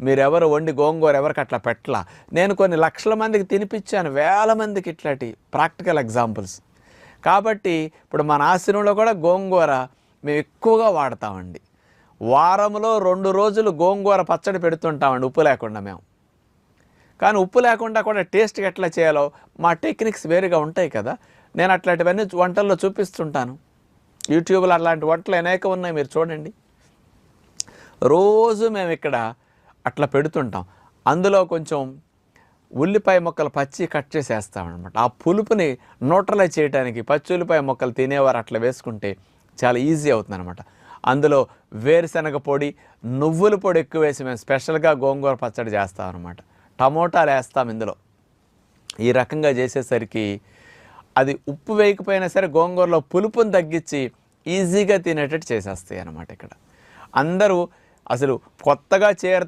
మీరెవరు వండి గోంగూర ఎవరికి అట్లా పెట్టలా. నేను కొన్ని లక్షల మందికి తినిపించాను, వేల మందికి ఇట్లాంటి ప్రాక్టికల్ ఎగ్జాంపుల్స్. కాబట్టి ఇప్పుడు మన ఆశ్రమంలో కూడా గోంగూర మేము ఎక్కువగా వాడతామండి. వారంలో 2 రోజులు గోంగూర పచ్చడి పెడుతుంటామండి ఉప్పు లేకుండా మేము. కానీ ఉప్పు లేకుండా కూడా టేస్ట్గా ఎట్లా చేయాలో మా టెక్నిక్స్ వేరుగా ఉంటాయి కదా. నేను అట్లాంటివన్నీ వంటల్లో చూపిస్తుంటాను. యూట్యూబ్లో అలాంటి వంటలు అనేక ఉన్నాయి, మీరు చూడండి. రోజు మేము ఇక్కడ అట్లా పెడుతుంటాం. అందులో కొంచెం ఉల్లిపాయ ముక్కలు పచ్చి కట్ చేసేస్తామన్నమాట. ఆ పులుపుని న్యూట్రలైజ్ చేయడానికి పచ్చి ఉల్లిపాయ ముక్కలు తినేవారు అట్లా వేసుకుంటే చాలా ఈజీ అవుతుంది అనమాట. అందులో వేరుశనగ పొడి, నువ్వుల పొడి ఎక్కువ వేసి మేము స్పెషల్గా గోంగూర పచ్చడి చేస్తాం అనమాట. టమోటాలు వేస్తాం ఇందులో. ఈ రకంగా చేసేసరికి అది ఉప్పు వేయకపోయినా సరే గోంగూరలో పులుపుని తగ్గించి ఈజీగా తినేటట్టు చేసేస్తాయి అన్నమాట. ఇక్కడ అందరూ అసలు కొత్తగా